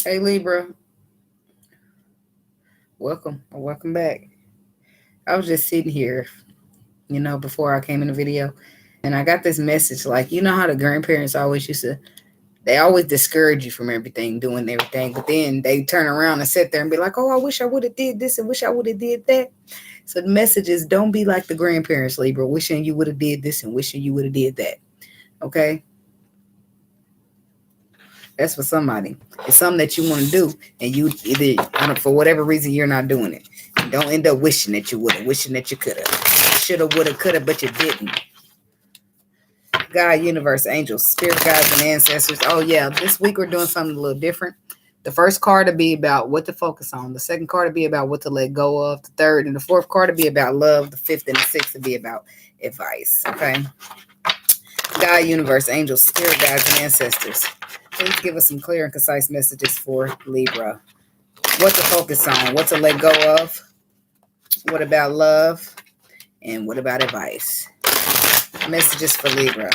Hey Libra, welcome or welcome back. I was just sitting here, before I came in the video, and I got this message like, how the grandparents always used to, they always discourage you from everything, doing everything, but then they turn around and sit there and be like, oh, I wish I would have did this and wish I would have did that. So the message is don't be like the grandparents, Libra, wishing you would have did this and wishing you would have did that. Okay? That's for somebody. It's something that you want to do, and you either for whatever reason you're not doing it. Don't end up wishing that you would have, wishing that you could have, shoulda, woulda, coulda, but you didn't. God, universe, angels, spirit guides, and ancestors. Oh yeah, this week we're doing something a little different. The first card to be about what to focus on. The second card to be about what to let go of. The third and the fourth card to be about love. The fifth and the sixth to be about advice. Okay. God, universe, angels, spirit guides, and ancestors. Please give us some clear and concise messages for Libra. What to focus on, what to let go of, what about love, and what about advice? Messages for Libra.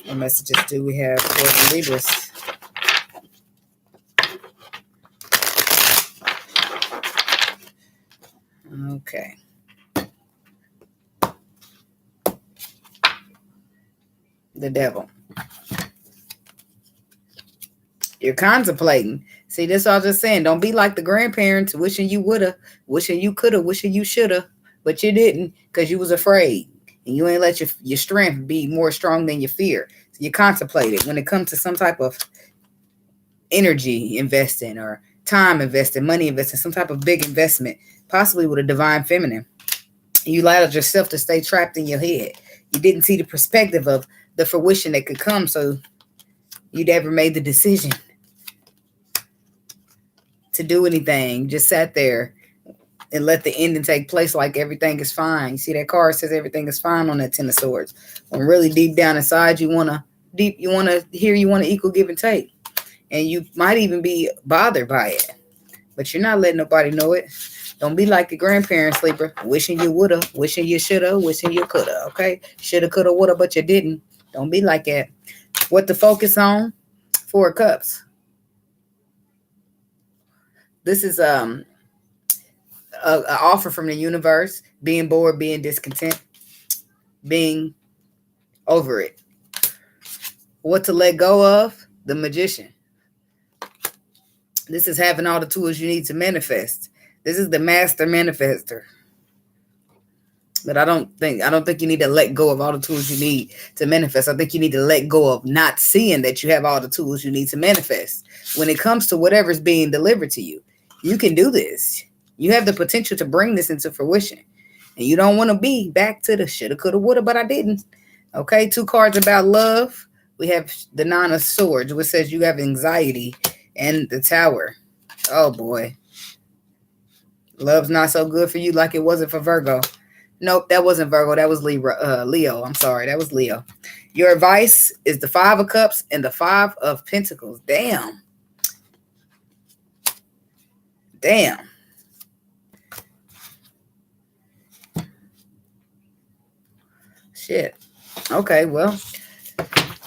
What messages do we have for the Libras? Okay. The devil. You're contemplating. See, this I was just saying. Don't be like the grandparents, wishing you woulda, wishing you coulda, wishing you shoulda, but you didn't because you was afraid. And you ain't let your strength be more strong than your fear. So you contemplated when it comes to some type of energy investing or time investing, money investing, some type of big investment, possibly with a divine feminine. You allowed yourself to stay trapped in your head. You didn't see the perspective of the fruition that could come, so you never made the decision to do anything. Just sat there and let the ending take place like everything is fine. You see that card says everything is fine on that Ten of Swords. When really deep down inside you want to equal give and take. And you might even be bothered by it. But you're not letting nobody know it. Don't be like your grandparents, Libra, wishing you woulda, wishing you shoulda, wishing you coulda, okay? Shoulda, coulda, woulda, but you didn't. Don't be like that. What to focus on? Four of Cups. This is an offer from the universe, being bored, being discontent, being over it. What to let go of? The Magician. This is having all the tools you need to manifest. This is the master manifester. But I don't think you need to let go of all the tools you need to manifest. I think you need to let go of not seeing that you have all the tools you need to manifest. When it comes to whatever's being delivered to you, you can do this. You have the potential to bring this into fruition. And you don't want to be back to the shoulda, coulda, woulda, but I didn't. Okay, 2 cards about love. We have the Nine of Swords, which says you have anxiety, and the Tower. Oh, boy. Love's not so good for you like it wasn't for Virgo. Nope, that wasn't Virgo. That was Leo. I'm sorry. That was Leo. Your advice is the 5 of Cups and the 5 of Pentacles. Damn. Shit. Okay, well,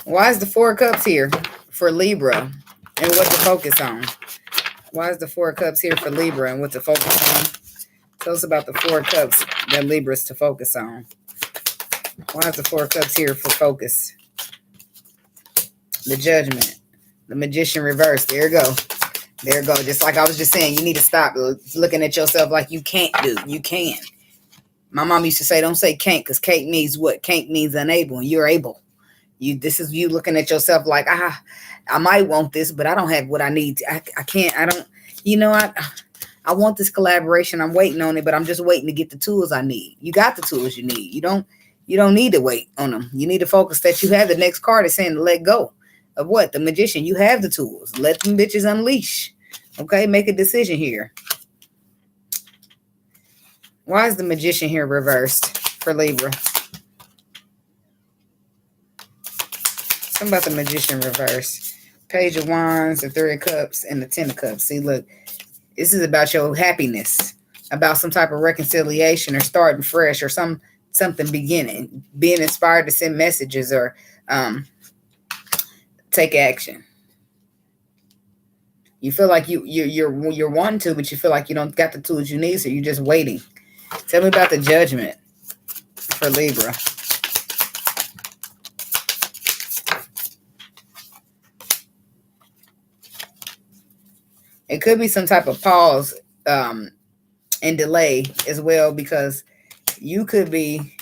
why is the 4 of Cups here for Libra and what to focus on? Why is the 4 of Cups here for Libra and what to focus on? Tell us about the 4 of Cups that Libra's to focus on. Why is the 4 of Cups here for focus? The Judgment. The Magician reversed. There you go. There you go. Just like I was just saying, you need to stop looking at yourself like you can't do. You can. My mom used to say, don't say can't, because can't means what? Can't means unable, and you're able. This is you looking at yourself like, I might want this, but I don't have what I need. I can't. I don't. I want this collaboration. I'm waiting on it, but I'm just waiting to get the tools I need. You got the tools you need. You don't need to wait on them. You need to focus that you have. The next card is saying to let go of what? The Magician. You have the tools. Let them bitches unleash. Okay, make a decision here. Why is the Magician here reversed for Libra? Something about the Magician reversed. Page of Wands, the 3 of Cups, and the 10 of Cups. See, look. This is about your happiness, about some type of reconciliation or starting fresh or something beginning, being inspired to send messages or take action. You feel like you're wanting to, but you feel like you don't got the tools you need, so you're just waiting. Tell me about the judgment for Libra. It could be some type of pause and delay as well, because you could be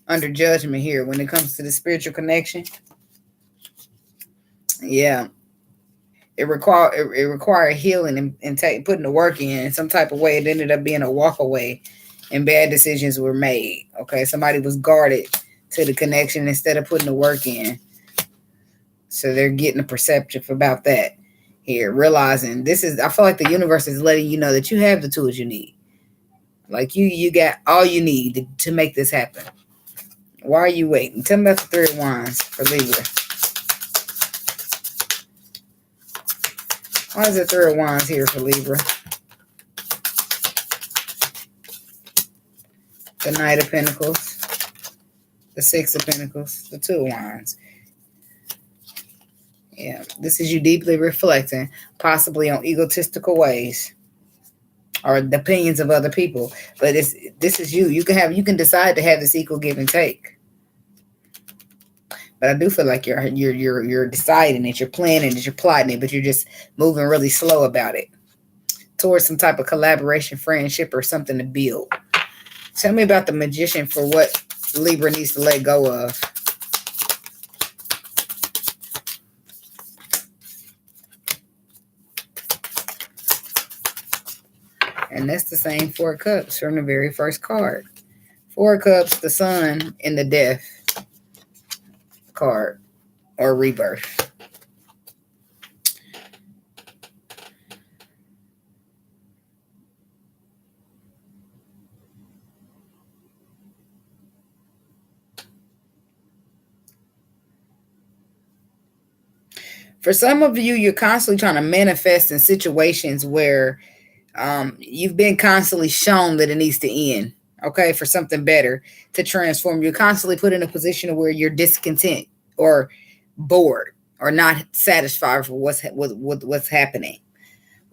under judgment here when it comes to the spiritual connection. Yeah. It required healing and putting the work in some type of way. It ended up being a walk away, and bad decisions were made. Okay, somebody was guarded to the connection instead of putting the work in. So they're getting a perception about that here, realizing this is. I feel like the universe is letting you know that you have the tools you need. Like you got all you need to make this happen. Why are you waiting? Tell me about the Three of Wands for Libra. Why is the Three of Wands here for Libra? The Knight of Pentacles. The Six of Pentacles. The Two of Wands. Yeah, this is you deeply reflecting, possibly on egotistical ways or the opinions of other people. But this is you. You can decide to have this equal give and take. But I do feel like you're deciding it, you're planning it, you're plotting it, but you're just moving really slow about it towards some type of collaboration, friendship, or something to build. Tell me about the Magician for what Libra needs to let go of. And that's the same Four of Cups from the very first card. Four of Cups, the Sun, and the Death card or rebirth. For some of you, you're constantly trying to manifest in situations where you've been constantly shown that it needs to end. Okay, for something better to transform. You're constantly put in a position where you're discontent or bored or not satisfied for what's happening.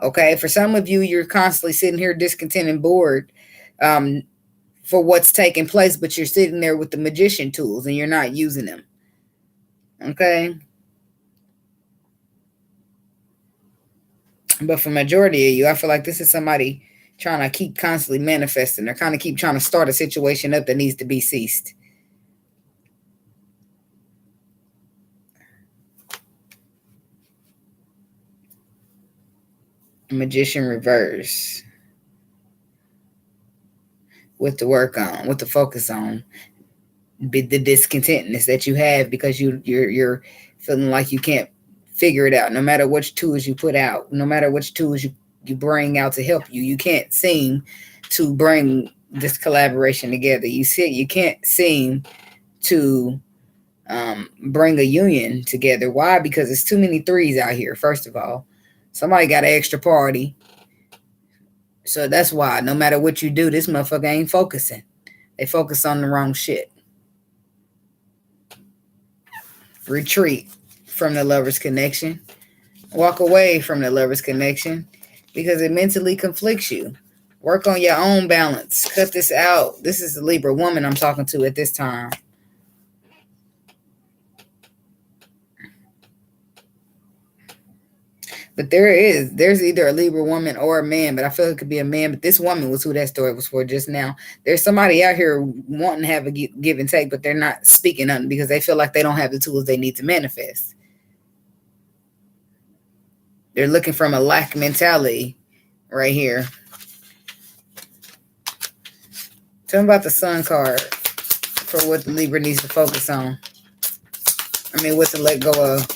Okay, for some of you, you're constantly sitting here discontent and bored for what's taking place, but you're sitting there with the magician tools and you're not using them. Okay. But for majority of you, I feel like this is somebody trying to keep constantly manifesting. They're kind of keep trying to start a situation up that needs to be ceased. Magician reverse. With the work on, with the focus on. The discontentness that you have because you're feeling like you can't figure it out. No matter which tools you put out, no matter which tools you bring out to help you, you can't seem to bring this collaboration together. You can't seem to bring a union together. Why? Because it's too many threes out here. First of all, somebody got an extra party, so that's why no matter what you do, this motherfucker ain't focusing. They focus on the wrong shit. Retreat from the lover's connection. Walk away from the lover's connection because it mentally conflicts you. Work on your own balance. Cut this out. This is the Libra woman I'm talking to at this time. But there's either a Libra woman or a man, but I feel it could be a man. But this woman was who that story was for just now. There's somebody out here wanting to have a give and take, but they're not speaking nothing because they feel like they don't have the tools they need to manifest. They're looking from a lack mentality right here. Tell me about the Sun card for what the Libra needs to focus on. What to let go of.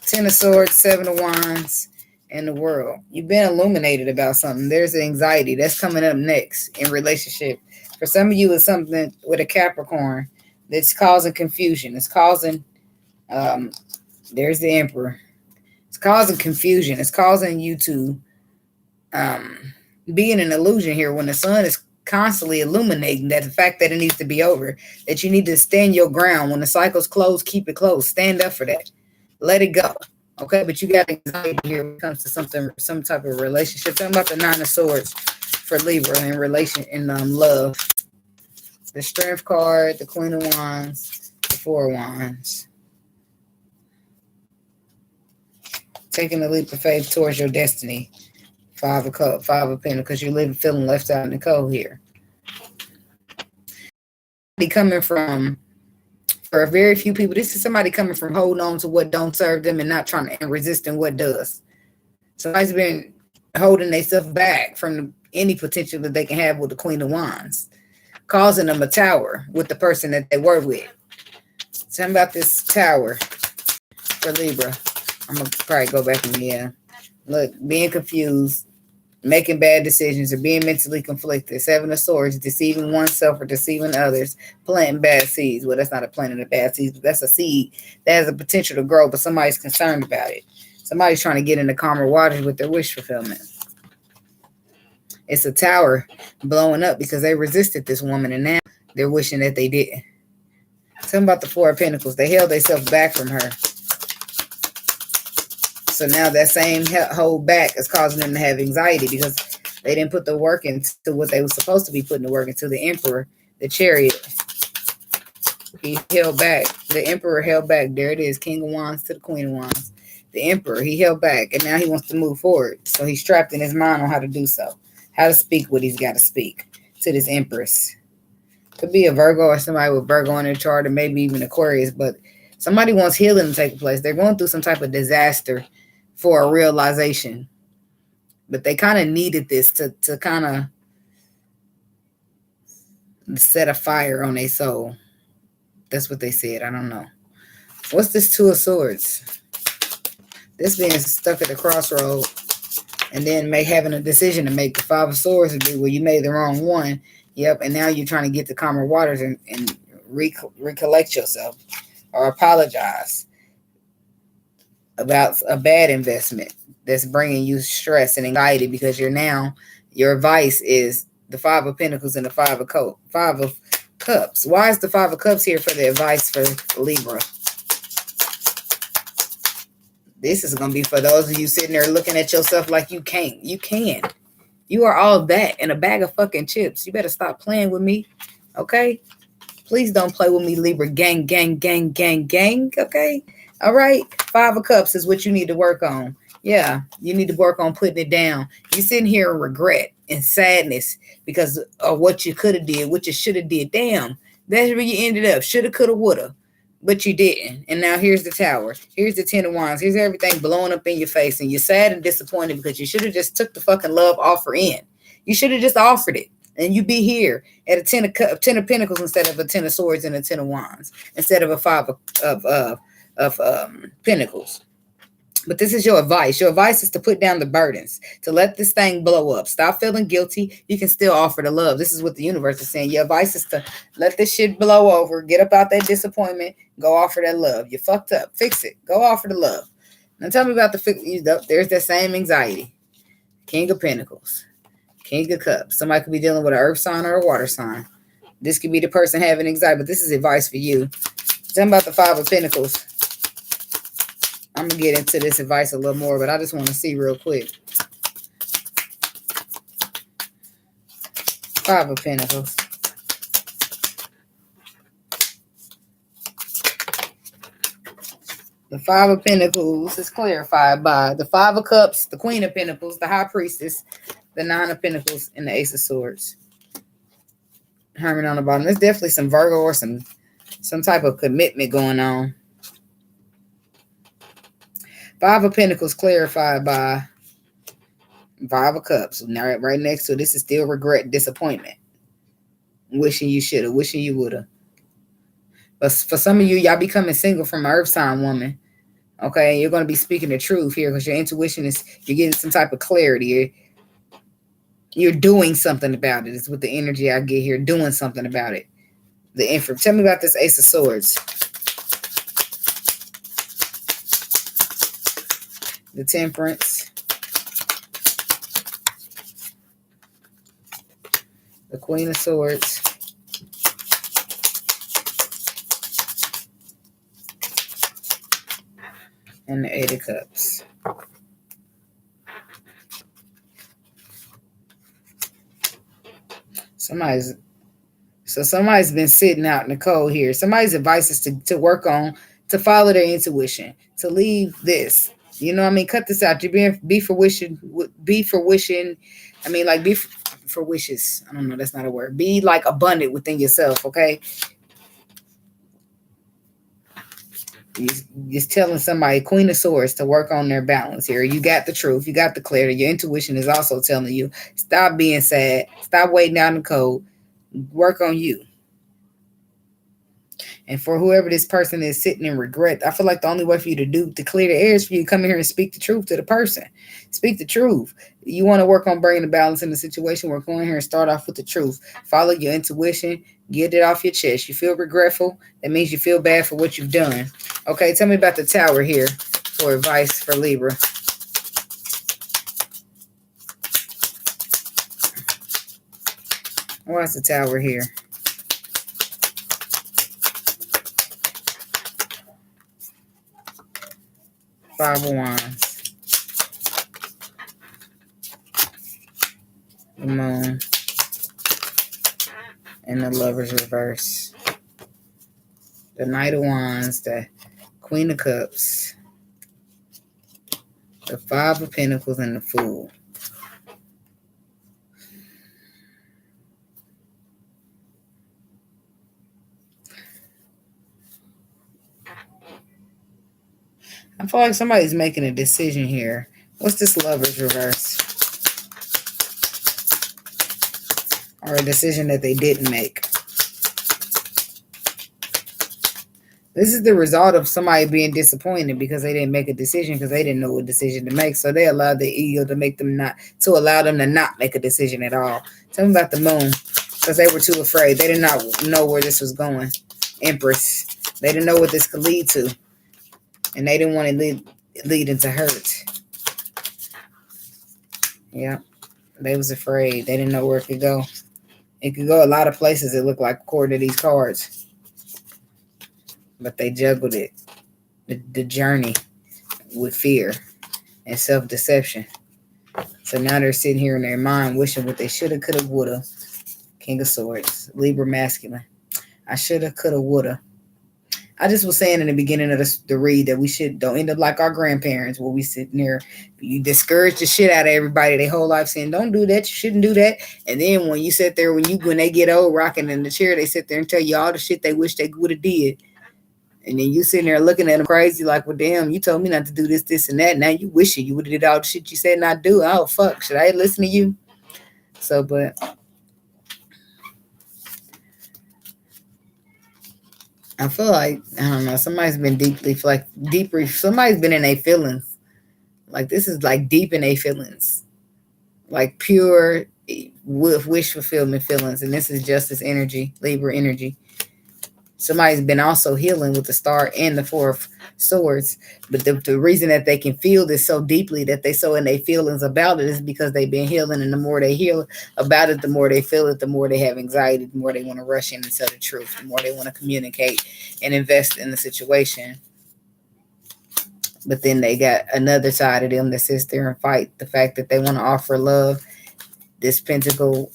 Ten of Swords, Seven of Wands, and the World. You've been illuminated about something. There's anxiety that's coming up next in relationship. For some of you, it's something with a Capricorn that's causing confusion. It's causing, there's the Emperor. It's causing confusion. It's causing you to be in an illusion here when the sun is constantly illuminating that the fact that it needs to be over, that you need to stand your ground. When the cycle's closed, keep it closed. Stand up for that. Let it go. Okay, but you got anxiety here when it comes to something, some type of relationship. Talking about the Nine of Swords for Libra in relation in love. The Strength card, the Queen of Wands, the Four of Wands. Taking a leap of faith towards your destiny. Five of Pentacles, because you're living feeling left out in the cold here. Coming from, for very few people, this is somebody coming from holding on to what don't serve them and not trying to, and resisting what does. Somebody's been holding themselves back from any potential that they can have with the Queen of Wands, causing them a tower with the person that they were with. Tell me about this tower for Libra. I'm going to probably go back and, look, being confused, making bad decisions, or being mentally conflicted. Seven of Swords, deceiving oneself or deceiving others, planting bad seeds. Well, that's not a planting of bad seeds, but that's a seed that has a potential to grow, but somebody's concerned about it. Somebody's trying to get into calmer waters with their wish fulfillment. It's a tower blowing up because they resisted this woman, and now they're wishing that they didn't. Tell them about the Four of Pentacles. They held themselves back from her. So now that same hold back is causing them to have anxiety because they didn't put the work into what they were supposed to be putting the work into. The Emperor, the Chariot, he held back. The Emperor held back. There it is, King of Wands to the Queen of Wands. The Emperor, he held back, and now he wants to move forward. So he's trapped in his mind on how to do so, how to speak what he's got to speak to this Empress. Could be a Virgo or somebody with Virgo in their chart, or maybe even Aquarius, but somebody wants healing to take place. They're going through some type of disaster for a realization, but they kind of needed this to kind of set a fire on their soul. That's what they said. I don't know. What's this Two of Swords? This being stuck at the crossroad and then having a decision to make. The Five of Swords would be, well, you made the wrong one. Yep, and now you're trying to get to calmer waters and recollect yourself or apologize about a bad investment that's bringing you stress and anxiety because your advice is the Five of Pentacles and the Five of Cups. Why is the Five of Cups here for the advice for Libra? This is going to be for those of you sitting there looking at yourself like you can't. You can. You are all that and a bag of fucking chips. You better stop playing with me, okay? Please don't play with me, Libra. Gang, gang, gang, gang, gang, okay? All right? Five of Cups is what you need to work on. Yeah, you need to work on putting it down. You're sitting here in regret and sadness because of what you could have did, what you should have did. Damn, that's where you ended up. Shoulda, coulda, woulda. But you didn't. And now here's the Tower. Here's the Ten of Wands. Here's everything blowing up in your face. And you're sad and disappointed because you should have just took the fucking love offer in. You should have just offered it. And you'd be here at a Ten of Pentacles instead of a Ten of Swords and a Ten of Wands. Instead of a Five of Pentacles. But this is your advice. Your advice is to put down the burdens, to let this thing blow up. Stop feeling guilty. You can still offer the love. This is what the universe is saying. Your advice is to let this shit blow over. Get up out that disappointment. Go offer that love. You fucked up. Fix it. Go offer the love. Now tell me about there's that same anxiety. King of Pentacles. King of Cups. Somebody could be dealing with an earth sign or a water sign. This could be the person having anxiety, but this is advice for you. Tell me about the Five of Pentacles. I'm going to get into this advice a little more, but I just want to see real quick. Five of Pentacles. The Five of Pentacles is clarified by the Five of Cups, the Queen of Pentacles, the High Priestess, the Nine of Pentacles, and the Ace of Swords. Hermit on the bottom. There's definitely some Virgo or some type of commitment going on. Five of Pentacles clarified by Five of Cups. Now, right next to it, this is still regret, disappointment. Wishing you shoulda, wishing you woulda. But for some of you, y'all becoming single from an earth sign woman. Okay, you're going to be speaking the truth here because your intuition is, you're getting some type of clarity. You're doing something about it. It's with the energy I get here, doing something about it. Tell me about this Ace of Swords. The Temperance, the Queen of Swords, and the Eight of Cups. Somebody's been sitting out in the cold here. Somebody's advice is to work on, to follow their intuition, to leave this. You know what I mean? Cut this out. You're be for wishing. I mean, like, be for wishes. I don't know. That's not a word. Be like abundant within yourself. Okay. Just telling somebody, Queen of Swords, to work on their balance here. You got the truth. You got the clarity. Your intuition is also telling you, stop being sad. Stop waiting down the cold. Work on you. And for whoever this person is sitting in regret, I feel like the only way for you to clear the air is for you to come in here and speak the truth to the person. Speak the truth. You want to work on bringing the balance in the situation. We're going here and start off with the truth. Follow your intuition. Get it off your chest. You feel regretful. That means you feel bad for what you've done. Okay, tell me about the Tower here for advice for Libra. What's the Tower here? Five of Wands. The Moon. And the Lovers reverse. The Knight of Wands. The Queen of Cups. The Five of Pentacles and the Fool. I feel like somebody's making a decision here. What's this Lovers reverse? Or a decision that they didn't make. This is the result of somebody being disappointed because they didn't make a decision, because they didn't know what decision to make. So they allowed their ego to allow them to not make a decision at all. Tell me about the Moon, because they were too afraid. They did not know where this was going. Empress. They didn't know what this could lead to. And they didn't want to lead into hurt. Yeah. They was afraid. They didn't know where it could go. It could go a lot of places, it looked like, according to these cards. But they juggled it. The journey with fear and self-deception. So now they're sitting here in their mind wishing what they shoulda, coulda, woulda. King of Swords. Libra masculine. I shoulda, coulda, woulda. I just was saying in the beginning of the read that we don't end up like our grandparents, where we sitting there, you discourage the shit out of everybody their whole life, saying, don't do that, you shouldn't do that. And then when you sit there, when they get old rocking in the chair, they sit there and tell you all the shit they wish they would have did. And then you sitting there looking at them crazy like, well, damn, you told me not to do this, this, and that. Now you wishing you would have did all the shit you said not do. Oh, fuck, should I listen to you? So, but I feel like, I don't know, somebody's been somebody's been in their feelings. Like, this is like deep in their feelings. Like pure wish fulfillment feelings. And this is justice energy, Libra energy. Somebody's been also healing with the Star and the Four of Swords. But the reason that they can feel this so deeply, that they so in their feelings about it, is because they've been healing. And the more they heal about it, the more they feel it, the more they have anxiety, the more they want to rush in and tell the truth, the more they want to communicate and invest in the situation. But then they got another side of them that sits there and fight the fact that they want to offer love, this Pentacle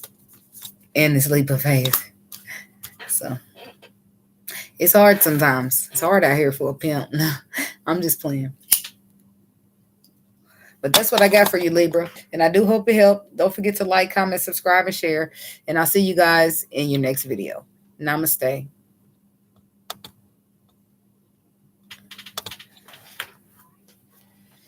and this leap of faith. So it's hard sometimes. It's hard out here for a pimp. No, I'm just playing. But that's what I got for you, Libra. And I do hope it helped. Don't forget to like, comment, subscribe, and share. And I'll see you guys in your next video. Namaste.